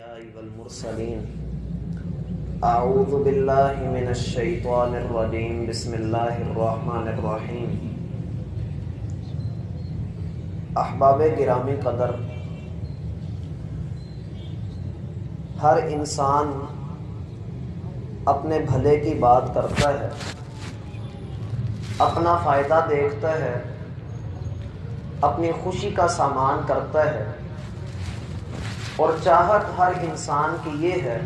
الأنبياء والمرسلين أعوذ بالله من الشيطان الرجيم بسم الله الرحمن الرحیم۔ احباب گرامی قدر، ہر انسان اپنے بھلے کی بات کرتا ہے، اپنا فائدہ دیکھتا ہے، اپنی خوشی کا سامان کرتا ہے، اور چاہت ہر انسان کی یہ ہے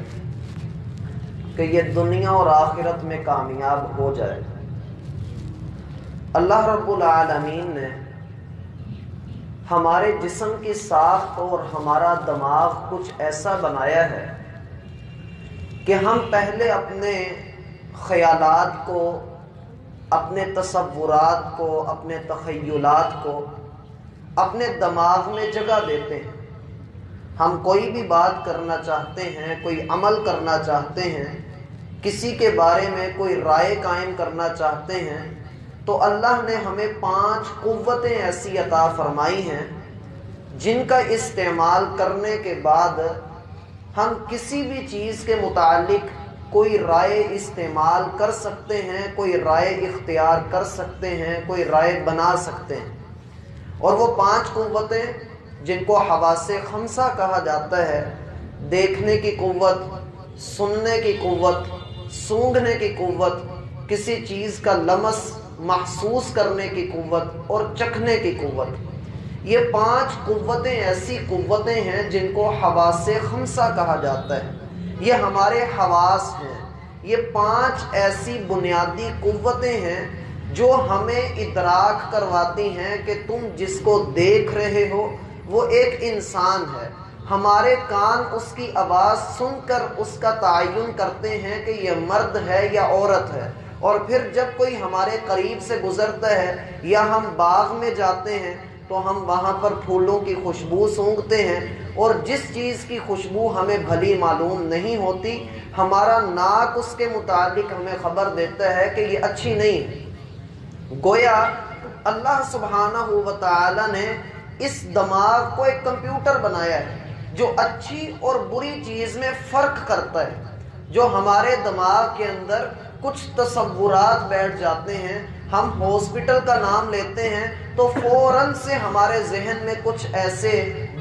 کہ یہ دنیا اور آخرت میں کامیاب ہو جائے۔ اللہ رب العالمین نے ہمارے جسم کی ساخت اور ہمارا دماغ کچھ ایسا بنایا ہے کہ ہم پہلے اپنے خیالات کو، اپنے تصورات کو، اپنے تخیلات کو اپنے دماغ میں جگہ دیتے ہیں۔ ہم کوئی بھی بات کرنا چاہتے ہیں، کوئی عمل کرنا چاہتے ہیں، کسی کے بارے میں کوئی رائے قائم کرنا چاہتے ہیں، تو اللہ نے ہمیں 5 قوتیں ایسی عطا فرمائی ہیں جن کا استعمال کرنے کے بعد ہم کسی بھی چیز کے متعلق کوئی رائے استعمال کر سکتے ہیں، کوئی رائے اختیار کر سکتے ہیں، کوئی رائے بنا سکتے ہیں۔ اور وہ 5 قوتیں جن کو حواس خمسہ کہا جاتا ہے، دیکھنے کی قوت، سننے کی قوت، سونگھنے کی قوت، کسی چیز کا لمس محسوس کرنے کی قوت اور چکھنے کی قوت، یہ 5 قوتیں ایسی قوتیں ہیں جن کو حواس خمسہ کہا جاتا ہے۔ یہ ہمارے حواس ہیں، یہ 5 ایسی بنیادی قوتیں ہیں جو ہمیں ادراک کرواتی ہیں کہ تم جس کو دیکھ رہے ہو وہ ایک انسان ہے۔ ہمارے کان اس کی آواز سن کر اس کا تعین کرتے ہیں کہ یہ مرد ہے یا عورت ہے، اور پھر جب کوئی ہمارے قریب سے گزرتا ہے یا ہم باغ میں جاتے ہیں تو ہم وہاں پر پھولوں کی خوشبو سونگھتے ہیں، اور جس چیز کی خوشبو ہمیں بھلی معلوم نہیں ہوتی، ہمارا ناک اس کے متعلق ہمیں خبر دیتا ہے کہ یہ اچھی نہیں ہے۔ گویا اللہ سبحانہ و تعالی نے اس دماغ کو ایک کمپیوٹر بنایا ہے جو اچھی اور بری چیز میں فرق کرتا ہے۔ جو ہمارے دماغ کے اندر کچھ تصورات بیٹھ جاتے ہیں، ہم ہاسپٹل کا نام لیتے ہیں تو فوراً سے ہمارے ذہن میں کچھ ایسے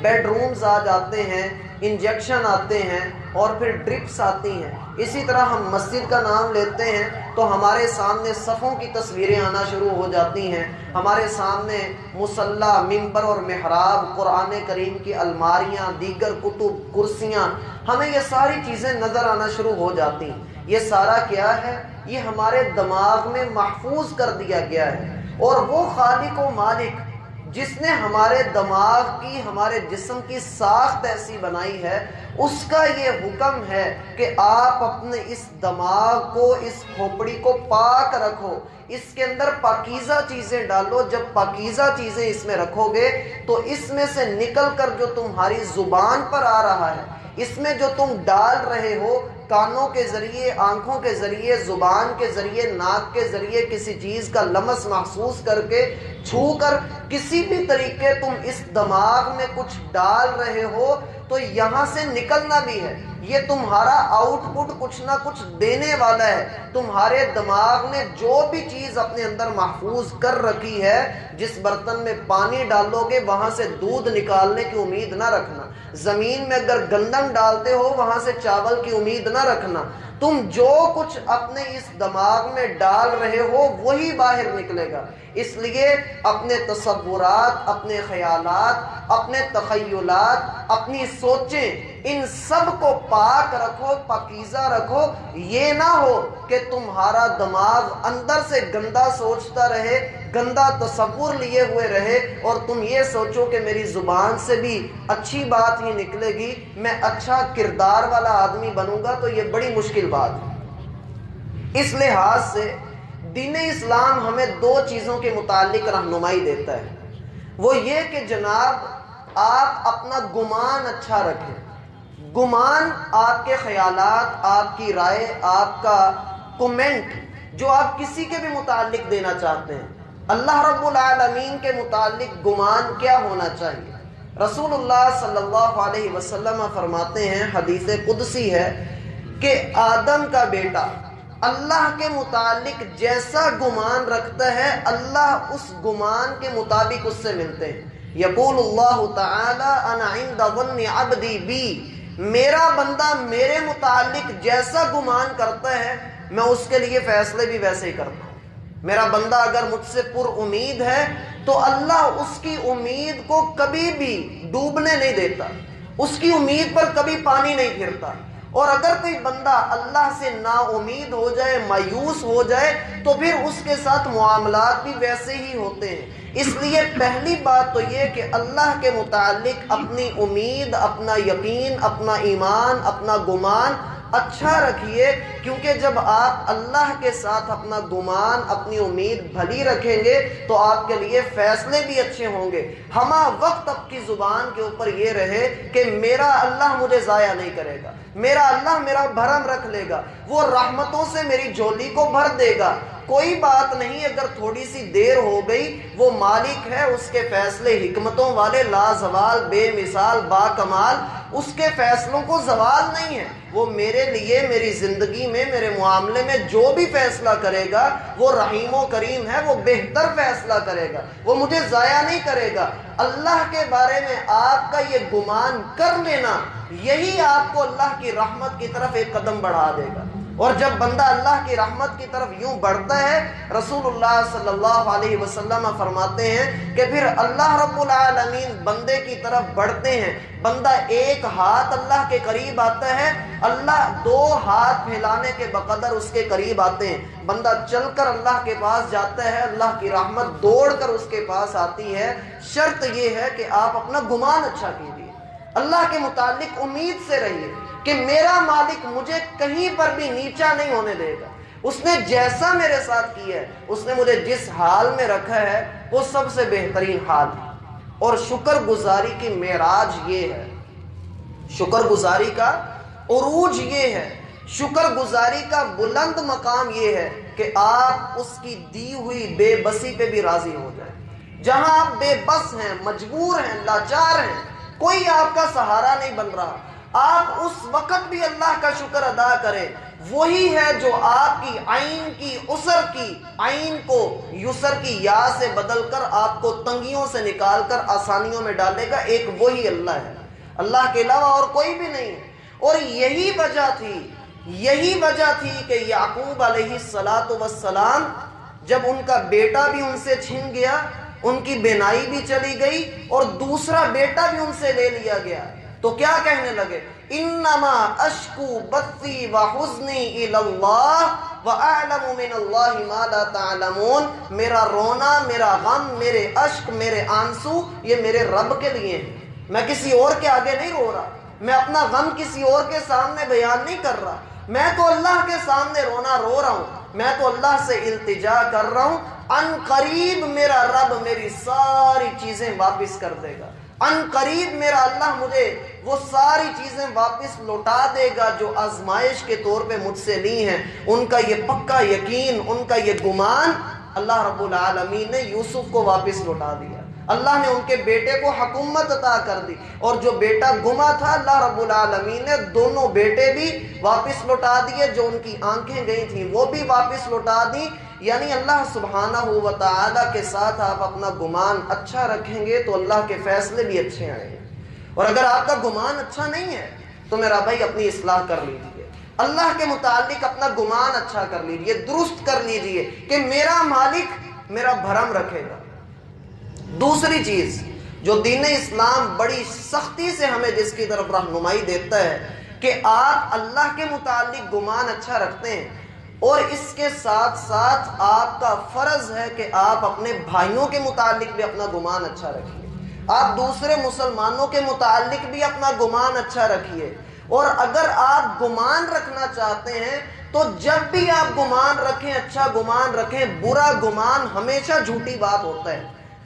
بیڈ رومز آ جاتے ہیں، انجیکشن آتے ہیں، اور پھر ڈرپس آتی ہیں۔ اسی طرح ہم مسجد کا نام لیتے ہیں تو ہمارے سامنے صفوں کی تصویریں آنا شروع ہو جاتی ہیں، ہمارے سامنے مصلی، منبر اور محراب، قرآن کریم کی الماریاں، دیگر کتب، کرسیاں، ہمیں یہ ساری چیزیں نظر آنا شروع ہو جاتی ہیں۔ یہ سارا کیا ہے؟ یہ ہمارے دماغ میں محفوظ کر دیا گیا ہے، اور وہ خالق و مالک جس نے ہمارے دماغ کی، ہمارے جسم کی ساخت ایسی بنائی ہے، اس کا یہ حکم ہے کہ آپ اپنے اس دماغ کو، اس کھوپڑی کو پاک رکھو، اس کے اندر پاکیزہ چیزیں ڈالو۔ جب پاکیزہ چیزیں اس میں رکھو گے تو اس میں سے نکل کر جو تمہاری زبان پر آ رہا ہے، اس میں جو تم ڈال رہے ہو، کانوں کے ذریعے، آنکھوں کے ذریعے، زبان کے ذریعے، ناک کے ذریعے کسی چیز کا لمس محسوس کر کے، چھو کر، کسی بھی طریقے تم اس دماغ میں کچھ ڈال رہے ہو تو یہاں سے نکلنا بھی ہے۔ یہ تمہارا آؤٹ پٹ کچھ نہ کچھ دینے والا ہے۔ تمہارے دماغ نے جو بھی چیز اپنے اندر محفوظ کر رکھی ہے، جس برتن میں پانی ڈالو گے وہاں سے دودھ نکالنے کی امید نہ رکھنا، زمین میں اگر گندم ڈالتے ہو وہاں سے چاول کی امید نہ رکھنا۔ تم جو کچھ اپنے اس دماغ میں ڈال رہے ہو وہی باہر نکلے گا۔ اس لیے اپنے تصورات، اپنے خیالات، اپنے تخیلات، اپنی سوچیں، ان سب کو پاک رکھو، پاکیزہ رکھو۔ یہ نہ ہو کہ تمہارا دماغ اندر سے گندا سوچتا رہے، گندا تصور لیے ہوئے رہے، اور تم یہ سوچو کہ میری زبان سے بھی اچھی بات ہی نکلے گی، میں اچھا کردار والا آدمی بنوں گا، تو یہ بڑی مشکل بات ہے۔ اس لحاظ سے دین اسلام ہمیں 2 چیزوں کے متعلق رہنمائی دیتا ہے۔ وہ یہ کہ جناب آپ اپنا گمان اچھا رکھیں۔ گمان آپ کے خیالات، آپ کی رائے، آپ کا کومنٹ جو آپ کسی کے بھی متعلق دینا چاہتے ہیں، اللہ رب العالمین کے متعلق گمان کیا ہونا چاہیے؟ رسول اللہ صلی اللہ علیہ وسلم فرماتے ہیں، حدیث قدسی ہے، کہ آدم کا بیٹا اللہ کے متعلق جیسا گمان رکھتا ہے اللہ اس گمان کے مطابق اس سے ملتے ہیں۔ یقول اللہ تعالی انا عند ظن عبدی بی، میرا بندہ میرے متعلق جیسا گمان کرتا ہے میں اس کے لیے فیصلے بھی ویسے ہی کرتا ہوں۔ میرا بندہ اگر مجھ سے پر امید ہے تو اللہ اس کی امید کو کبھی بھی ڈوبنے نہیں دیتا، اس کی امید پر کبھی پانی نہیں پھرتا۔ اور اگر کوئی بندہ اللہ سے نا امید ہو جائے، مایوس ہو جائے، تو پھر اس کے ساتھ معاملات بھی ویسے ہی ہوتے ہیں۔ اس لیے پہلی بات تو یہ کہ اللہ کے متعلق اپنی امید، اپنا یقین، اپنا ایمان، اپنا گمان اچھا رکھیے، کیونکہ جب آپ اللہ کے ساتھ اپنا گمان، اپنی امید بھلی رکھیں گے تو آپ کے لیے فیصلے بھی اچھے ہوں گے۔ ہمہ وقت آپ کی زبان کے اوپر یہ رہے کہ میرا اللہ مجھے ضائع نہیں کرے گا، میرا اللہ میرا بھرم رکھ لے گا، وہ رحمتوں سے میری جھولی کو بھر دے گا۔ کوئی بات نہیں اگر تھوڑی سی دیر ہو گئی، وہ مالک ہے، اس کے فیصلے حکمتوں والے، لازوال، بے مثال، با کمال، اس کے فیصلوں کو زوال نہیں ہے۔ وہ میرے لیے، میری زندگی میں، میرے معاملے میں جو بھی فیصلہ کرے گا وہ رحیم و کریم ہے، وہ بہتر فیصلہ کرے گا، وہ مجھے ضائع نہیں کرے گا۔ اللہ کے بارے میں آپ کا یہ گمان کر لینا، یہی آپ کو اللہ کی رحمت کی طرف ایک قدم بڑھا دے گا۔ اور جب بندہ اللہ کی رحمت کی طرف یوں بڑھتا ہے، رسول اللہ صلی اللہ علیہ وسلم فرماتے ہیں کہ پھر اللہ رب العالمین بندے کی طرف بڑھتے ہیں۔ بندہ ایک ہاتھ اللہ کے قریب آتا ہے، اللہ دو ہاتھ پھیلانے کے بقدر اس کے قریب آتے ہیں۔ بندہ چل کر اللہ کے پاس جاتا ہے، اللہ کی رحمت دوڑ کر اس کے پاس آتی ہے۔ شرط یہ ہے کہ آپ اپنا گمان اچھا کیجیے، اللہ کے متعلق امید سے رہیے کہ میرا مالک مجھے کہیں پر بھی نیچا نہیں ہونے دے گا۔ اس نے جیسا میرے ساتھ کیا ہے، اس نے مجھے جس حال میں رکھا ہے وہ سب سے بہترین حال ہے۔ اور شکر گزاری کی معراج یہ ہے، شکر گزاری کا عروج یہ ہے، شکر گزاری کا بلند مقام یہ ہے کہ آپ اس کی دی ہوئی بے بسی پہ بھی راضی ہو جائیں۔ جہاں آپ بے بس ہیں، مجبور ہیں، لاچار ہیں، کوئی آپ کا سہارا نہیں بن رہا، آپ اس وقت بھی اللہ کا شکر ادا کریں۔ وہی ہے جو آپ کی عین کی عسر کی عین کو یسر کی یا سے بدل کر آپ کو تنگیوں سے نکال کر آسانیوں میں ڈالے گا، ایک وہی اللہ ہے، اللہ کے علاوہ اور کوئی بھی نہیں ہے۔ اور یہی وجہ تھی کہ یعقوب علیہ السلام جب ان کا بیٹا بھی ان سے چھن گیا، ان کی بینائی بھی چلی گئی اور دوسرا بیٹا بھی ان سے لے لیا گیا، تو کیا کہنے لگے؟ انما اشکو بثی وحزنی الی اللہ واعلم من اللہ ما لا تعلمون، میرا رونا، میرا غم، میرے اشک، میرے آنسو یہ میرے رب کے لیے ہیں، میں کسی اور کے آگے نہیں رو رہا، میں اپنا غم کسی اور کے سامنے بیان نہیں کر رہا، میں تو اللہ کے سامنے رونا رو رہا ہوں، میں تو اللہ سے التجا کر رہا ہوں۔ ان قریب میرا رب میری ساری چیزیں واپس کر دے گا، ان قریب میرا اللہ مجھے وہ ساری چیزیں واپس لوٹا دے گا جو آزمائش کے طور پہ مجھ سے لی ہیں۔ ان کا یہ پکا یقین، ان کا یہ گمان، اللہ رب العالمین نے یوسف کو واپس لوٹا دیا، اللہ نے ان کے بیٹے کو حکومت عطا کر دی، اور جو بیٹا گما تھا اللہ رب العالمین نے دونوں بیٹے بھی واپس لوٹا دیے، جو ان کی آنکھیں گئی تھیں وہ بھی واپس لوٹا دی۔ یعنی اللہ سبحانہ و تعالی کے ساتھ آپ اپنا گمان اچھا رکھیں گے تو اللہ کے فیصلے بھی اچھے آئیں گے۔ اور اگر آپ کا گمان اچھا نہیں ہے تو میرا بھائی اپنی اصلاح کر لیجیے، اللہ کے متعلق اپنا گمان اچھا کر لیجیے، درست کر لیجیے کہ میرا مالک میرا بھرم رکھے گا۔ دوسری چیز جو دین اسلام بڑی سختی سے ہمیں جس کی طرف رہنمائی دیتا ہے کہ آپ اللہ کے متعلق گمان اچھا رکھتے ہیں، اور اس کے ساتھ ساتھ آپ کا فرض ہے کہ آپ اپنے بھائیوں کے متعلق بھی اپنا گمان اچھا رکھیے، آپ دوسرے مسلمانوں کے متعلق بھی اپنا گمان اچھا رکھیے۔ اور اگر آپ گمان رکھنا چاہتے ہیں تو جب بھی آپ گمان رکھیں اچھا گمان رکھیں، برا گمان ہمیشہ جھوٹی بات ہوتا ہے۔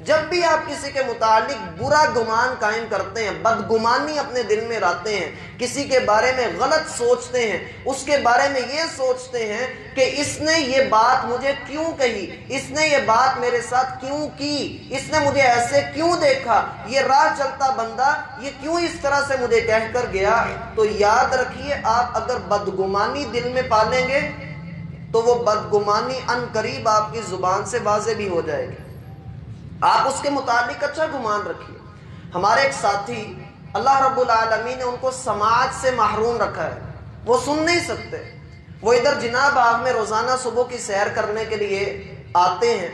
جب بھی آپ کسی کے متعلق برا گمان قائم کرتے ہیں، بدگمانی اپنے دل میں لاتے ہیں، کسی کے بارے میں غلط سوچتے ہیں، اس کے بارے میں یہ سوچتے ہیں کہ اس نے یہ بات مجھے کیوں کہی، اس نے یہ بات میرے ساتھ کیوں کی، اس نے مجھے ایسے کیوں دیکھا، یہ راہ چلتا بندہ یہ کیوں اس طرح سے مجھے کہہ کر گیا، تو یاد رکھیے آپ اگر بدگمانی دل میں پالیں گے تو وہ بدگمانی ان قریب آپ کی زبان سے واضح بھی ہو جائے گی۔ آپ اس کے متعلق اچھا گمان رکھیے۔ ہمارے ایک ساتھی اللہ رب العالمین نے ان کو سماعت سے محروم رکھا ہے، وہ سن نہیں سکتے، وہ ادھر جناح باغ میں روزانہ صبح کی سیر کرنے کے لیے آتے ہیں،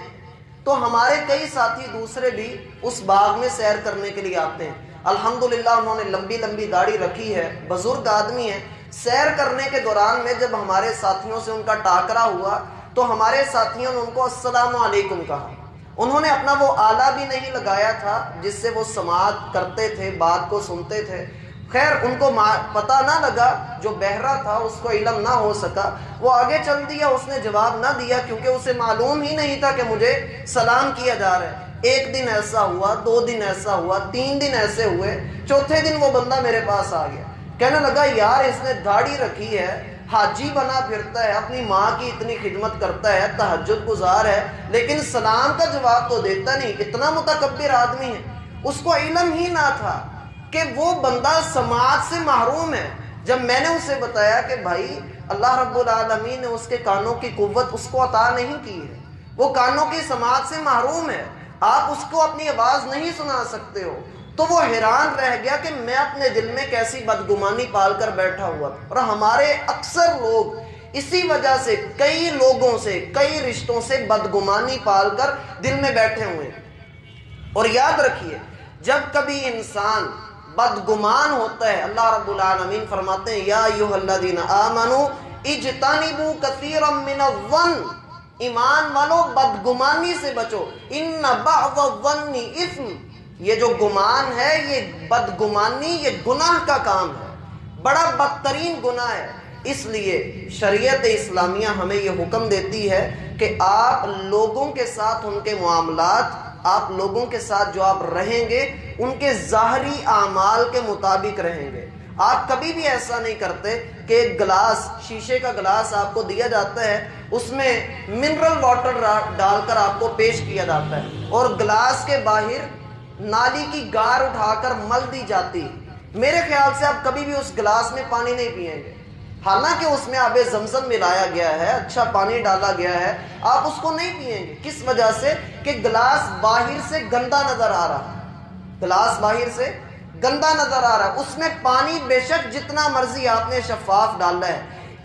تو ہمارے کئی ساتھی دوسرے بھی اس باغ میں سیر کرنے کے لیے آتے ہیں۔ الحمدللہ انہوں نے لمبی لمبی داڑھی رکھی ہے، بزرگ آدمی ہیں۔ سیر کرنے کے دوران میں جب ہمارے ساتھیوں سے ان کا ٹاکرا ہوا تو ہمارے ساتھیوں نے ان کو السلام علیکم کہا۔ انہوں نے اپنا وہ آلہ بھی نہیں لگایا تھا جس سے وہ سماعت کرتے تھے، بات کو سنتے تھے۔ خیر ان کو پتہ نہ لگا، جو بہرا تھا اس کو علم نہ ہو سکا، وہ آگے چل دیا، اس نے جواب نہ دیا کیونکہ اسے معلوم ہی نہیں تھا کہ مجھے سلام کیا جا رہا ہے۔ ایک دن ایسا ہوا، 2 دن ایسا ہوا، 3 دن ایسے ہوئے، چوتھے دن وہ بندہ میرے پاس آ گیا، کہنے لگا یار اس نے داڑھی رکھی ہے، حاجی بنا پھرتا ہے، اپنی ماں کی اتنی خدمت کرتا ہے، تہجد گزار ہے، لیکن سلام کا جواب تو دیتا نہیں، اتنا متکبر آدمی ہے۔ اس کو علم ہی نہ تھا کہ وہ بندہ سماعت سے محروم ہے۔ جب میں نے اسے بتایا کہ بھائی اللہ رب العالمین نے اس کے کانوں کی قوت اس کو عطا نہیں کی ہے، وہ کانوں کی سماعت سے محروم ہے، آپ اس کو اپنی آواز نہیں سنا سکتے ہو، تو وہ حیران رہ گیا کہ میں اپنے دل میں کیسی بدگمانی پال کر بیٹھا ہوا تھا۔ اور ہمارے اکثر لوگ اسی وجہ سے کئی لوگوں سے، کئی رشتوں سے بدگمانی پال کر دل میں بیٹھے ہوئے ہیں۔ اور یاد رکھیے جب کبھی انسان بدگمان ہوتا ہے، اللہ رب العالمین فرماتے ہیں یا ایھا الذین آمنوا اجتنبوا کثیرا من الظن، ایمان والو بدگمانی سے بچو، ان بعض الظن اثم، یہ جو گمان ہے، یہ بدگمانی، یہ گناہ کا کام ہے، بڑا بدترین گناہ ہے۔ اس لیے شریعت اسلامیہ ہمیں یہ حکم دیتی ہے کہ آپ لوگوں کے ساتھ ان کے معاملات، آپ لوگوں کے ساتھ جو آپ رہیں گے ان کے ظاہری اعمال کے مطابق رہیں گے۔ آپ کبھی بھی ایسا نہیں کرتے کہ ایک گلاس، شیشے کا گلاس آپ کو دیا جاتا ہے، اس میں منرل واٹر ڈال کر آپ کو پیش کیا جاتا ہے اور گلاس کے باہر نالی کی گار اٹھا کر مل دی جاتی ہے، میرے خیال سے آپ کبھی بھی اس گلاس میں پانی نہیں پئیں گے، حالانکہ اس میں آب زمزم ملایا گیا ہے، اچھا پانی ڈالا گیا ہے، آپ اس کو نہیں پئیں گے۔ کس وجہ سے؟ کہ گلاس باہر سے گندا نظر آ رہا ہے، گلاس باہر سے گندا نظر آ رہا ہے، اس میں پانی بے شک جتنا مرضی آپ نے شفاف ڈالا ہے۔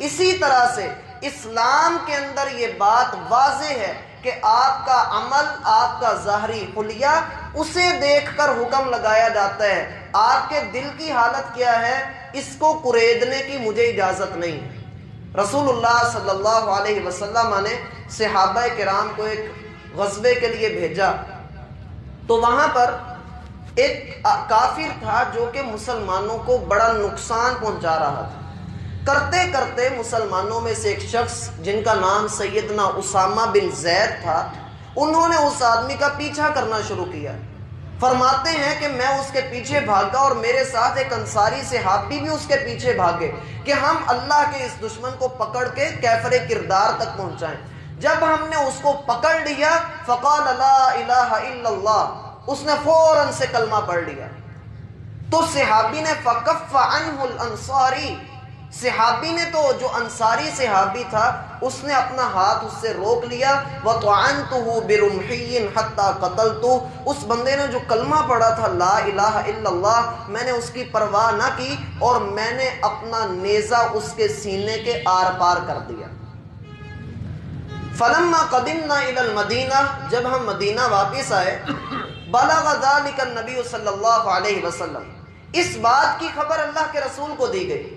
اسی طرح سے اسلام کے اندر یہ بات واضح ہے کہ آپ کا عمل، آپ کا ظاہری حلیہ، اسے دیکھ کر حکم لگایا جاتا ہے، آپ کے دل کی حالت کیا ہے اس کو کریدنے کی مجھے اجازت نہیں ہے۔ رسول اللہ صلی اللہ علیہ وسلم نے صحابہ کرام کو ایک غزوے کے لیے بھیجا، تو وہاں پر ایک کافر تھا جو کہ مسلمانوں کو بڑا نقصان پہنچا رہا تھا۔ کرتے کرتے مسلمانوں میں سے ایک شخص جن کا نام سیدنا اسامہ بن زید تھا، انہوں نے اس آدمی کا پیچھا کرنا شروع کیا۔ فرماتے ہیں کہ میں اس کے پیچھے بھاگا اور میرے ساتھ ایک انصاری صحابی بھی اس کے پیچھے بھاگے کہ ہم اللہ کے اس دشمن کو پکڑ کے کیفر کردار تک پہنچائیں۔ جب ہم نے اس کو پکڑ لیا فقال لا الہ الا اللہ، اس نے فوراً سے کلمہ پڑھ لیا، تو صحابی نے فکف عنہ الانصاری، صحابی نے تو جو انصاری صحابی تھا اس نے اپنا ہاتھ اس سے روک لیا، وَطَعَنْتُهُ بِرُمْحِيٍّ حَتَّى قَتَلْتُ، اس بندے نے جو کلمہ پڑھا تھا لا الہ الا اللہ، میں نے اس کی پرواہ نہ کی اور میں نے اپنا نیزہ اس کے سینے کے آر پار کر دیا۔ فَلَمَّا قَدِمْنَا إِلَى الْمَدِينَةِ، جب ہم مدینہ واپس آئے، بَلَغَ ذَلِكَ النَّبِيُّ صلی اللہ علیہ وسلم، اس بات کی خبر اللہ کے رسول کو دی گئی۔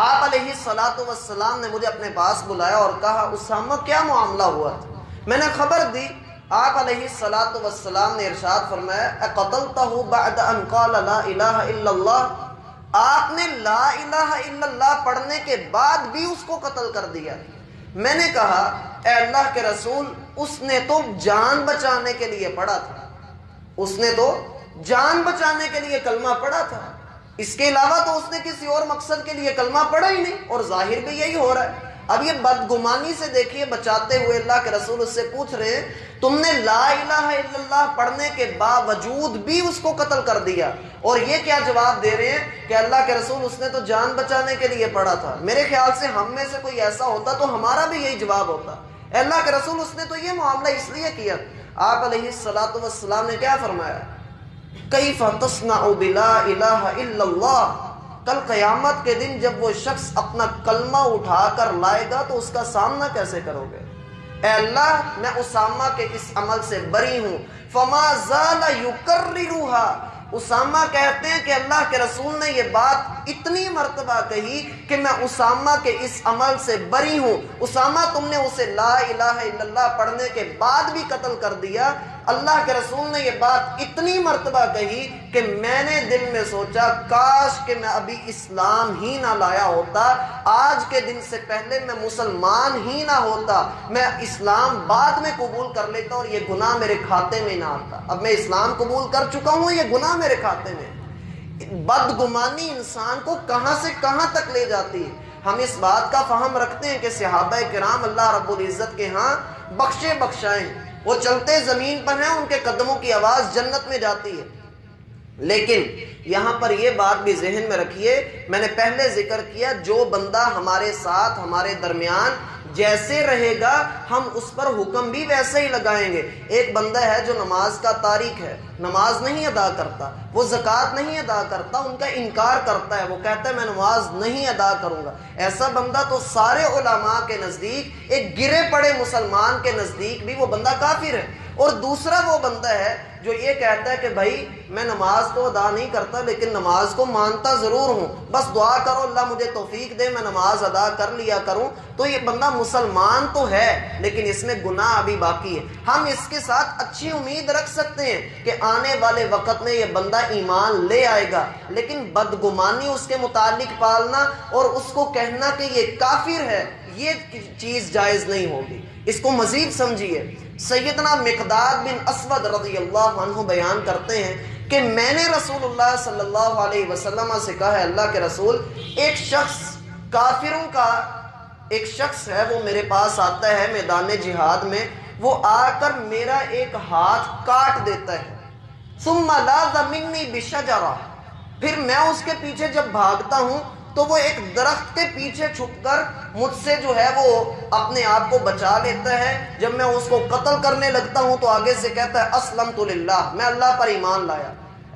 آپ علیہ السلام نے مجھے اپنے پاس بلایا اور کہا اسامہ کیا معاملہ ہوا تھا؟ میں نے خبر دی۔ آپ علیہ السلام نے ارشاد فرمایا اقتلتہ بعد ان قال لا الہ الا اللہ، آپ نے لا الہ الا اللہ پڑھنے کے بعد بھی اس کو قتل کر دیا۔ میں نے کہا اے اللہ کے رسول، اس نے تو جان بچانے کے لیے پڑھا تھا، اس نے تو جان بچانے کے لیے کلمہ پڑھا تھا، اس کے علاوہ تو اس نے کسی اور مقصد کے لیے کلمہ پڑھا ہی نہیں، اور ظاہر بھی یہی ہو رہا ہے۔ اب یہ بدگمانی سے دیکھیے بچاتے ہوئے اللہ کے رسول اس سے پوچھ رہے ہیں تم نے لا الہ الا اللہ پڑھنے کے باوجود بھی اس کو قتل کر دیا، اور یہ کیا جواب دے رہے ہیں کہ اللہ کے رسول اس نے تو جان بچانے کے لیے پڑھا تھا۔ میرے خیال سے ہم میں سے کوئی ایسا ہوتا تو ہمارا بھی یہی جواب ہوتا، اے اللہ کے رسول اس نے تو یہ معاملہ اس لیے کیا۔ آپ علیہ الصلوۃ والسلام نے کیا فرمایا؟ کیف تصنع بلا الہ الا اللہ، کل قیامت کے دن جب وہ شخص اپنا کلمہ اٹھا کر لائے گا تو اس کا سامنا کیسے کرو گے؟ اے اللہ میں اسامہ کے اس عمل سے بری ہوں، فما زال یکررھا۔ اسامہ کہتے ہیں کہ اللہ کے رسول نے یہ بات اتنی مرتبہ کہی کہ میں اسامہ کے اس عمل سے بری ہوں۔ اسامہ تم نے اسے لا الہ الا اللہ پڑھنے کے بعد بھی قتل کر دیا۔ اللہ کے رسول نے یہ بات اتنی مرتبہ کہی کہ میں نے دل میں سوچا کاش کہ میں ابھی اسلام ہی نہ لایا ہوتا، آج کے دن سے پہلے میں مسلمان ہی نہ ہوتا، میں اسلام بعد میں قبول کر لیتا اور یہ گناہ میرے کھاتے میں نہ آتا۔ اب میں اسلام قبول کر چکا ہوں، یہ گناہ میرے کھاتے میں۔ بدگمانی انسان کو کہاں سے کہاں تک لے جاتی ہے۔ ہم اس بات کا فہم رکھتے ہیں کہ صحابہ کرام اللہ رب العزت کے ہاں بخشے بخشائے ہیں، وہ چلتے زمین پر ہیں، ان کے قدموں کی آواز جنت میں جاتی ہے۔ لیکن یہاں پر یہ بات بھی ذہن میں رکھیے، میں نے پہلے ذکر کیا جو بندہ ہمارے ساتھ ہمارے درمیان جیسے رہے گا ہم اس پر حکم بھی ویسے ہی لگائیں گے۔ ایک بندہ ہے جو نماز کا تارک ہے، نماز نہیں ادا کرتا، وہ زکوٰۃ نہیں ادا کرتا، ان کا انکار کرتا ہے، وہ کہتا ہے میں نماز نہیں ادا کروں گا، ایسا بندہ تو سارے علماء کے نزدیک، ایک گرے پڑے مسلمان کے نزدیک بھی وہ بندہ کافر ہے۔ اور دوسرا وہ بندہ ہے جو یہ کہتا ہے کہ بھائی میں نماز تو ادا نہیں کرتا لیکن نماز کو مانتا ضرور ہوں، بس دعا کرو اللہ مجھے توفیق دے میں نماز ادا کر لیا کروں، تو یہ بندہ مسلمان تو ہے لیکن اس میں گناہ ابھی باقی ہے۔ ہم اس کے ساتھ اچھی امید رکھ سکتے ہیں کہ آنے والے وقت میں یہ بندہ ایمان لے آئے گا، لیکن بدگمانی اس کے متعلق پالنا اور اس کو کہنا کہ یہ کافر ہے، یہ چیز جائز نہیں ہوگی۔ اس کو مزید سمجھیے، سیدنا مقداد بن اسود رضی اللہ عنہ بیان کرتے ہیں کہ میں نے رسول اللہ صلی اللہ علیہ وسلم سے کہا ہے اللہ کے رسول، ایک شخص کافروں کا ایک شخص ہے وہ میرے پاس آتا ہے میدان جہاد میں، وہ آ کر میرا ایک ہاتھ کاٹ دیتا ہے، ثم لاذ منی بشجرہ، پھر میں اس کے پیچھے جب بھاگتا ہوں تو وہ ایک درخت کے پیچھے چھپ کر مجھ سے جو ہے وہ اپنے آپ کو بچا لیتا ہے، جب میں اس کو قتل کرنے لگتا ہوں تو آگے سے کہتا ہے اسلمت للہ، میں اللہ پر ایمان لایا۔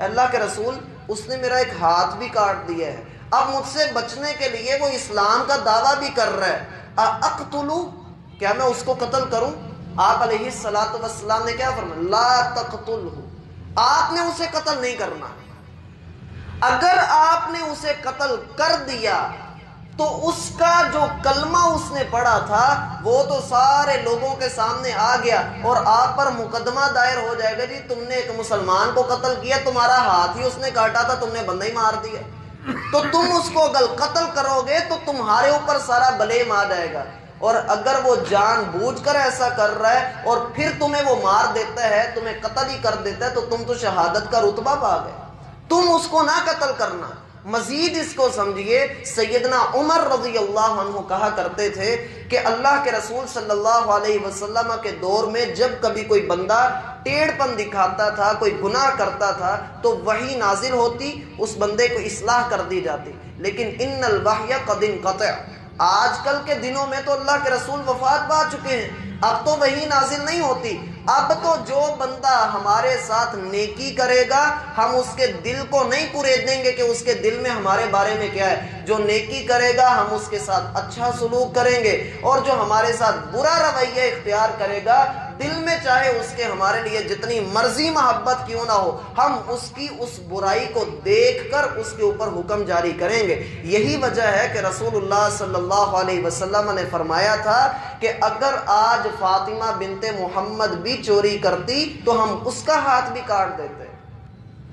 اللہ کے رسول اس نے میرا ایک ہاتھ بھی کاٹ دیا ہے، اب مجھ سے بچنے کے لیے وہ اسلام کا دعویٰ بھی کر رہا ہے، اقتلو، کیا میں اس کو قتل کروں؟ آپ علیہ الصلوۃ والسلام نے کیا فرمایا؟ لا تقتلہ، آپ نے اسے قتل نہیں کرنا۔ اگر آپ نے اسے قتل کر دیا تو اس کا جو کلمہ اس نے پڑھا تھا وہ تو سارے لوگوں کے سامنے آ گیا اور آپ پر مقدمہ دائر ہو جائے گا، جی تم نے ایک مسلمان کو قتل کیا، تمہارا ہاتھ ہی اس نے کاٹا تھا، تم نے بندہ ہی مار دیا، تو تم اس کو اگر قتل کرو گے تو تمہارے اوپر سارا بلیم آ جائے گا۔ اور اگر وہ جان بوجھ کر ایسا کر رہا ہے اور پھر تمہیں وہ مار دیتا ہے، تمہیں قتل ہی کر دیتا ہے، تو تم تو شہادت کا رتبہ پا گئے، تم اس کو نہ قتل کرنا۔ مزید اس کو سمجھیے، سیدنا عمر رضی اللہ عنہ کہا کرتے تھے کہ اللہ کے رسول صلی اللہ علیہ وسلم کے دور میں جب کبھی کوئی بندہ ٹیڑھ پن دکھاتا تھا، کوئی گناہ کرتا تھا تو وحی نازل ہوتی، اس بندے کو اصلاح کر دی جاتی، لیکن ان الوحی قد انقطع، آج کل کے دنوں میں تو اللہ کے رسول وفات پا چکے ہیں، اب تو وحی نازل نہیں ہوتی، اب تو جو بندہ ہمارے ساتھ نیکی کرے گا ہم اس کے دل کو نہیں کریدیں گے کہ اس کے دل میں ہمارے بارے میں کیا ہے، جو نیکی کرے گا ہم اس کے ساتھ اچھا سلوک کریں گے، اور جو ہمارے ساتھ برا رویہ اختیار کرے گا دل میں چاہے اس کے ہمارے لیے جتنی مرضی محبت کیوں نہ ہو، ہم اس کی اس برائی کو دیکھ کر اس کے اوپر حکم جاری کریں گے۔ یہی وجہ ہے کہ رسول اللہ صلی اللہ علیہ وسلم نے فرمایا تھا کہ اگر آج فاطمہ بنت محمد بھی چوری کرتی تو ہم اس کا ہاتھ بھی کاٹ دیتے۔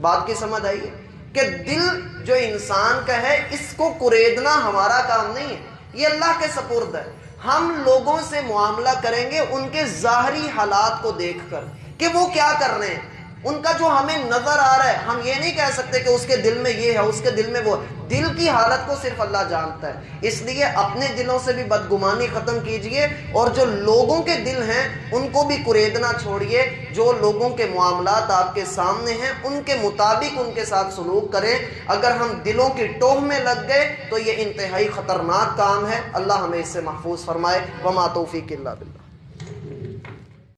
بات کی سمجھ آئی ہے کہ دل جو انسان کا ہے اس کو کریدنا ہمارا کام نہیں ہے، یہ اللہ کے سپرد ہے۔ ہم لوگوں سے معاملہ کریں گے ان کے ظاہری حالات کو دیکھ کر کہ وہ کیا کر رہے ہیں، ان کا جو ہمیں نظر آ رہا ہے ہم یہ نہیں کہہ سکتے کہ اس کے دل میں یہ ہے اس کے دل میں وہ ہے. دل کی حالت کو صرف اللہ جانتا ہے. اس لیے اپنے دلوں سے بھی بدگمانی ختم کیجئے اور جو لوگوں کے دل ہیں ان کو بھی کریدنا چھوڑیے. جو لوگوں کے معاملات آپ کے سامنے ہیں ان کے مطابق ان کے ساتھ سلوک کریں. اگر ہم دلوں کی ٹوہ میں لگ گئے تو یہ انتہائی خطرناک کام ہے. اللہ ہمیں اس سے محفوظ فرمائے. وما توفیق الا باللہ.